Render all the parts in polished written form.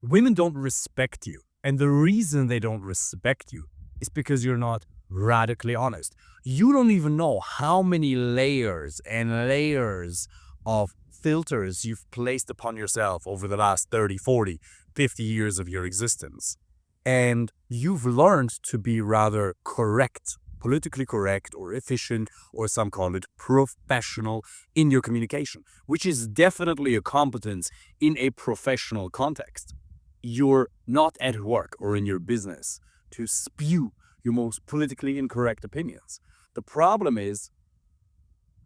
Women don't respect you. And the reason they don't respect you is because you're not radically honest. You don't even know how many layers and layers of filters you've placed upon yourself over the last 30, 40, 50 years of your existence. And you've learned to be rather correct, politically correct or efficient, or some call it professional in your communication, which is definitely a competence in a professional context. You're not at work or in your business to spew your most politically incorrect opinions. The problem is,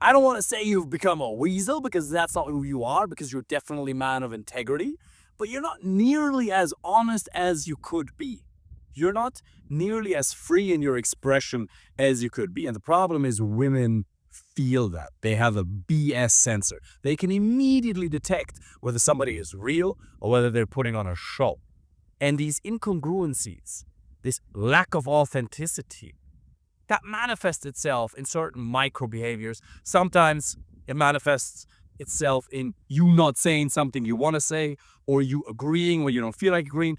I don't want to say you've become a weasel because that's not who you are, because you're definitely a man of integrity, but you're not nearly as honest as you could be. You're not nearly as free in your expression as you could be. And the problem is women feel that. They have a BS sensor. They can immediately detect whether somebody is real or whether they're putting on a show. And these incongruencies, this lack of authenticity, that manifests itself in certain micro behaviors. Sometimes it manifests itself in you not saying something you want to say, or you agreeing when you don't feel like agreeing,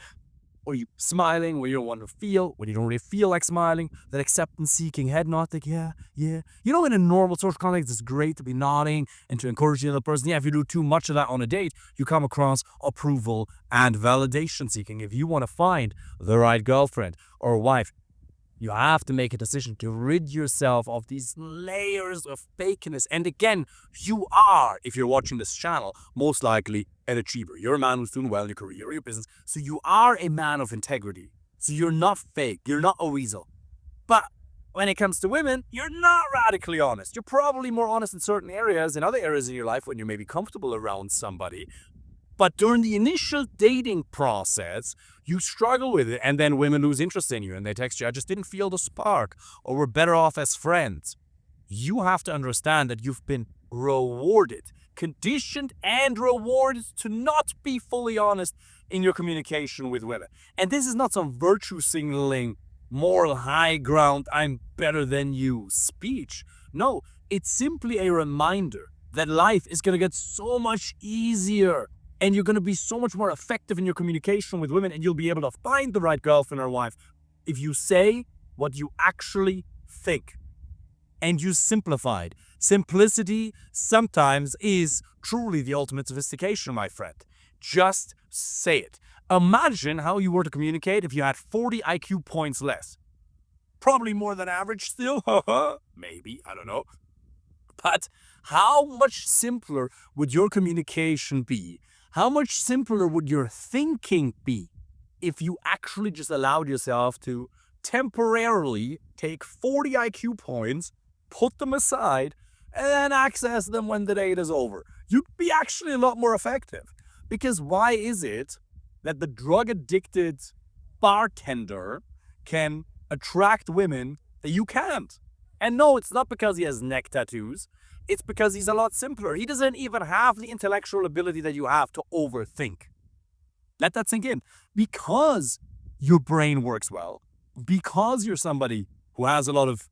or you smiling when you don't want to feel, when you don't really feel like smiling, that acceptance-seeking head nod, like, yeah. You know, in a normal social context, it's great to be nodding and to encourage the other person. Yeah, if you do too much of that on a date, you come across approval and validation-seeking. If you want to find the right girlfriend or wife, you have to make a decision to rid yourself of these layers of fakeness. And again, you are, if you're watching this channel, most likely an achiever. You're a man who's doing well in your career or your business. So you are a man of integrity. So you're not fake. You're not a weasel. But when it comes to women, you're not radically honest. You're probably more honest in certain areas, in other areas in your life when you're maybe comfortable around somebody. But during the initial dating process, you struggle with it, and then women lose interest in you and they text you, I just didn't feel the spark, or we're better off as friends. You have to understand that you've been rewarded, conditioned and rewarded to not be fully honest in your communication with women. And this is not some virtue signaling, moral high ground, I'm better than you speech. No, it's simply a reminder that life is going to get so much easier. And you're going to be so much more effective in your communication with women, and you'll be able to find the right girlfriend or wife if you say what you actually think. And you simplified. Simplicity sometimes is truly the ultimate sophistication, my friend. Just say it. Imagine how you were to communicate if you had 40 IQ points less. Probably more than average still. Maybe, I don't know. But how much simpler would your communication be? How much simpler would your thinking be if you actually just allowed yourself to temporarily take 40 IQ points, put them aside, and then access them when the date is over? You'd be actually a lot more effective. Because why is it that the drug-addicted bartender can attract women that you can't? And no, it's not because he has neck tattoos. It's because he's a lot simpler. He doesn't even have the intellectual ability that you have to overthink. Let that sink in. Because your brain works well, because you're somebody who has a lot of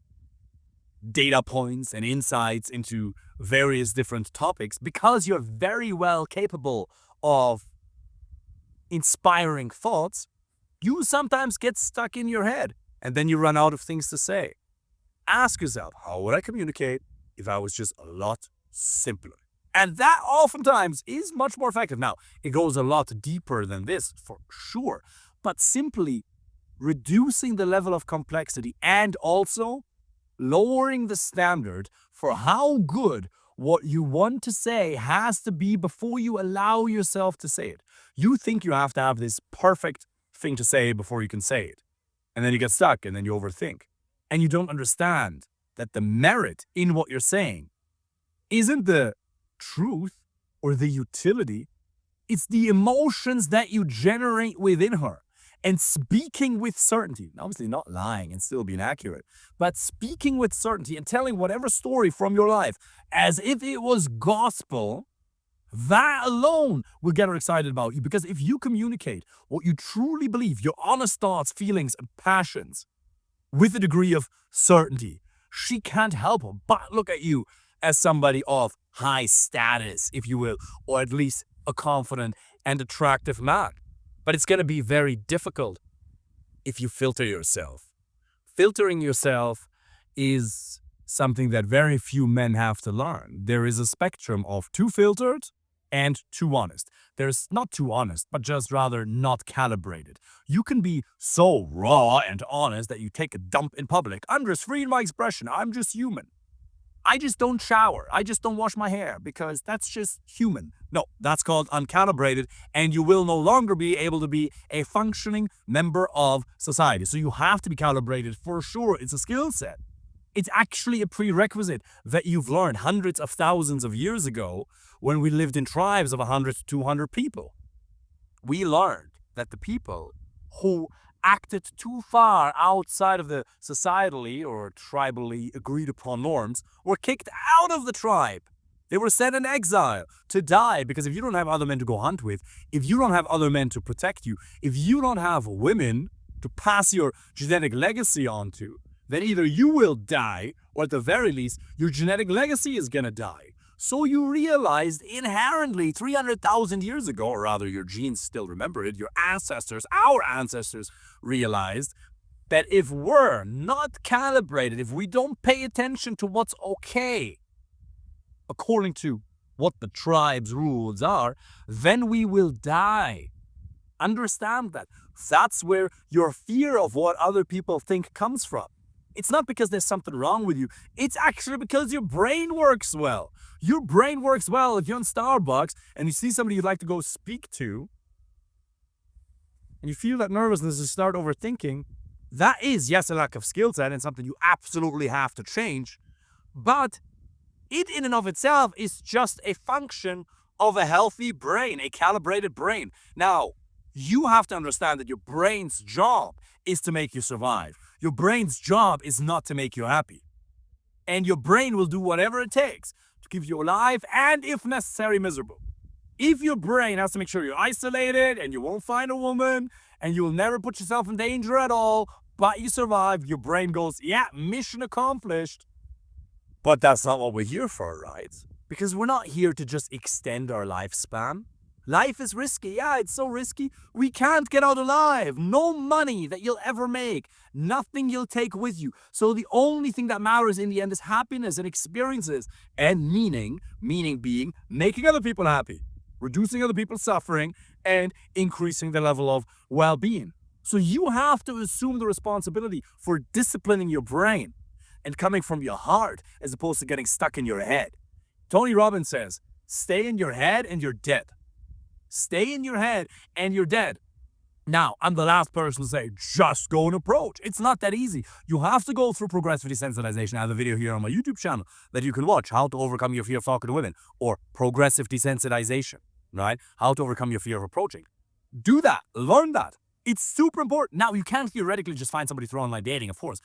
data points and insights into various different topics, because you're very well capable of inspiring thoughts, you sometimes get stuck in your head and then you run out of things to say. Ask yourself, how would I communicate if I was just a lot simpler? And that oftentimes is much more effective. Now, it goes a lot deeper than this, for sure. But simply reducing the level of complexity and also lowering the standard for how good what you want to say has to be before you allow yourself to say it. You think you have to have this perfect thing to say before you can say it. And then you get stuck and then you overthink. And you don't understand that the merit in what you're saying isn't the truth or the utility. It's the emotions that you generate within her. And speaking with certainty, obviously not lying and still being accurate, but speaking with certainty and telling whatever story from your life as if it was gospel, that alone will get her excited about you. Because if you communicate what you truly believe, your honest thoughts, feelings, and passions with a degree of certainty, she can't help but look at you as somebody of high status, if you will, or at least a confident and attractive man. But it's going to be very difficult if you filter yourself. Filtering yourself is something that very few men have to learn. There is a spectrum of too filtered and too honest. There's not too honest, but just rather not calibrated. You can be so raw and honest that you take a dump in public. I'm just free in my expression. I'm just human. I just don't shower. I just don't wash my hair because that's just human. No, that's called uncalibrated, and you will no longer be able to be a functioning member of society. So you have to be calibrated for sure. It's a skill set. It's actually a prerequisite that you've learned hundreds of thousands of years ago when we lived in tribes of 100 to 200 people. We learned that the people who acted too far outside of the societally or tribally agreed upon norms were kicked out of the tribe. They were sent in exile to die, because if you don't have other men to go hunt with, if you don't have other men to protect you, if you don't have women to pass your genetic legacy on to, then either you will die, or at the very least, your genetic legacy is gonna die. So you realized inherently 300,000 years ago, or rather your genes still remember it, your ancestors, our ancestors realized that if we're not calibrated, if we don't pay attention to what's okay, according to what the tribe's rules are, then we will die. Understand that. That's where your fear of what other people think comes from. It's not because there's something wrong with you. It's actually because your brain works well. Your brain works well if you're in Starbucks and you see somebody you'd like to go speak to, and you feel that nervousness to start overthinking. That is, yes, a lack of skill set and something you absolutely have to change. But it in and of itself is just a function of a healthy brain, a calibrated brain. Now, you have to understand that your brain's job is to make you survive. Your brain's job is not to make you happy. And your brain will do whatever it takes to keep you alive and, if necessary, miserable. If your brain has to make sure you're isolated and you won't find a woman and you'll never put yourself in danger at all, but you survive, your brain goes, yeah, mission accomplished. But that's not what we're here for, right? Because we're not here to just extend our lifespan. Life is risky. Yeah, it's so risky. We can't get out alive. No money that you'll ever make. Nothing you'll take with you. So the only thing that matters in the end is happiness and experiences and meaning. Meaning being making other people happy, reducing other people's suffering, and increasing the level of well-being. So you have to assume the responsibility for disciplining your brain and coming from your heart as opposed to getting stuck in your head. Tony Robbins says, stay in your head and you're dead. Stay in your head and you're dead. Now, I'm the last person to say, just go and approach. It's not that easy. You have to go through progressive desensitization. I have a video here on my YouTube channel that you can watch, how to overcome your fear of talking to women, or progressive desensitization, right? How to overcome your fear of approaching. Do that. Learn that. It's super important. Now, you can't theoretically just find somebody through online dating, of course.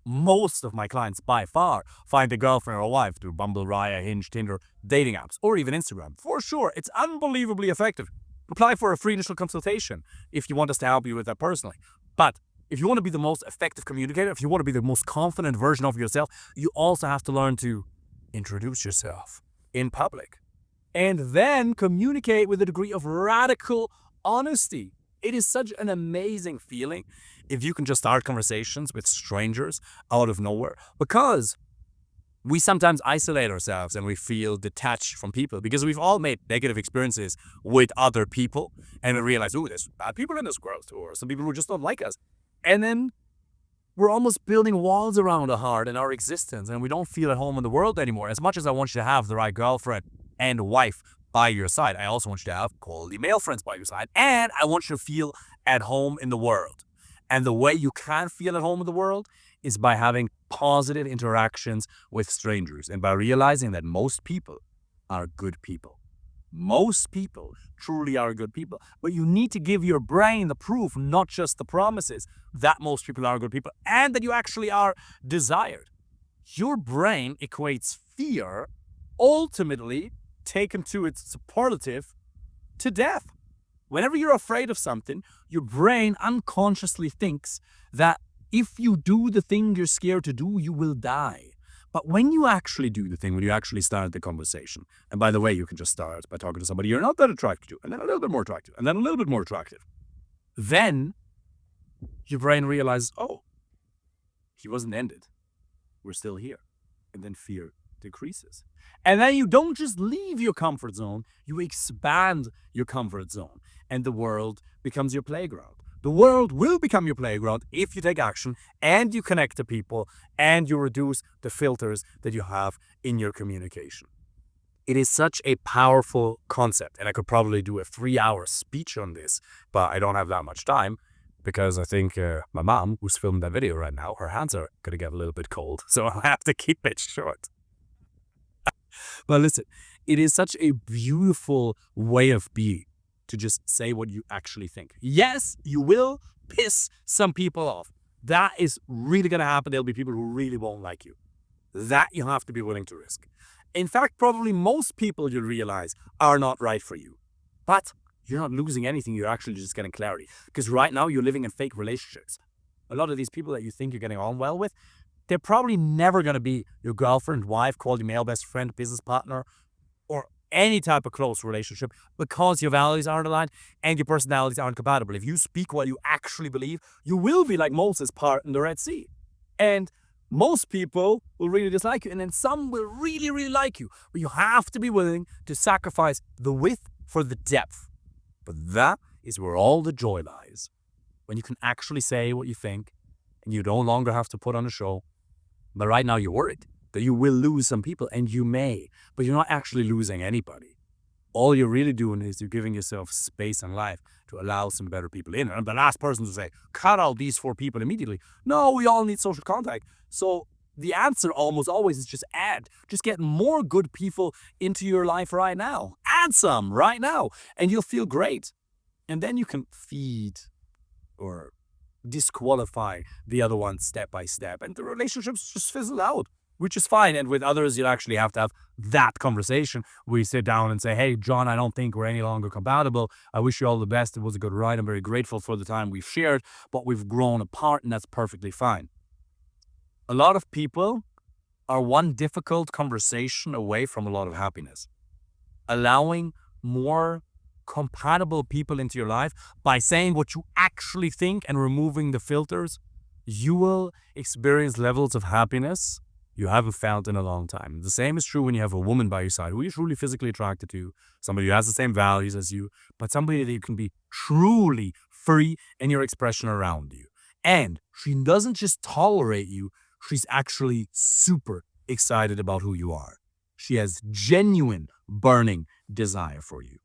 Most of my clients, by far, find a girlfriend or a wife through Bumble, Raya, Hinge, Tinder, dating apps, or even Instagram. For sure, it's unbelievably effective. Apply for a free initial consultation if you want us to help you with that personally. But if you want to be the most effective communicator, if you want to be the most confident version of yourself, you also have to learn to introduce yourself in public and then communicate with a degree of radical honesty. It is such an amazing feeling if you can just start conversations with strangers out of nowhere, because we sometimes isolate ourselves and we feel detached from people because we've all made negative experiences with other people and we realize, oh, there's bad people in this world too, or some people who just don't like us. And then we're almost building walls around our heart and our existence, and we don't feel at home in the world anymore. As much as I want you to have the right girlfriend and wife by your side, I also want you to have quality male friends by your side, and I want you to feel at home in the world. And the way you can feel at home in the world is by having positive interactions with strangers and by realizing that most people are good people. Most people truly are good people. But you need to give your brain the proof, not just the promises, that most people are good people and that you actually are desired. Your brain equates fear, ultimately taken to its superlative, to death. Whenever you're afraid of something, your brain unconsciously thinks that if you do the thing you're scared to do, you will die. But when you actually do the thing, when you actually start the conversation, and by the way, you can just start by talking to somebody you're not that attracted to, and then a little bit more attractive, and then a little bit more attractive. then your brain realizes, oh, he wasn't ended. We're still here. And then fear decreases. And then you don't just leave your comfort zone, you expand your comfort zone. And the world becomes your playground. The world will become your playground if you take action and you connect to people and you reduce the filters that you have in your communication. It is such a powerful concept, and I could probably do a 3-hour speech on this, but I don't have that much time because I think my mom, who's filming that video right now, her hands are going to get a little bit cold, so I have to keep it short. But listen, it is such a beautiful way of being to just say what you actually think. Yes, you will piss some people off. That is really going to happen. There'll be people who really won't like you. That you have to be willing to risk. In fact, probably most people you'll realize are not right for you. But you're not losing anything. You're actually just getting clarity. Because right now you're living in fake relationships. A lot of these people that you think you're getting on well with, they're probably never going to be your girlfriend, wife, quality male, best friend, business partner, or any type of close relationship because your values aren't aligned and your personalities aren't compatible. If you speak what you actually believe, you will be like Moses part in the Red Sea. And most people will really dislike you, and then some will really, really like you. But you have to be willing to sacrifice the width for the depth. But that is where all the joy lies. When you can actually say what you think, and you no longer have to put on a show. But right now you're worried that you will lose some people, and you may, but you're not actually losing anybody. All you're really doing is you're giving yourself space in life to allow some better people in. And the last person to say, cut out these 4 people immediately. No, we all need social contact. So the answer almost always is just add. Just get more good people into your life right now. Add some right now, and you'll feel great. And then you can feed or disqualify the other one step by step, and the relationships just fizzle out, which is fine. And with others, you'll actually have to have that conversation. We sit down and say, hey, John, I don't think we're any longer compatible. I wish you all the best. It was a good ride. I'm very grateful for the time we've shared, but we've grown apart, and that's perfectly fine. A lot of people are one difficult conversation away from a lot of happiness. Allowing more compatible people into your life by saying what you actually think and removing the filters, you will experience levels of happiness you haven't felt in a long time. The same is true when you have a woman by your side who you're truly physically attracted to, somebody who has the same values as you, but somebody that you can be truly free in your expression around you. And she doesn't just tolerate you, she's actually super excited about who you are. She has genuine burning desire for you.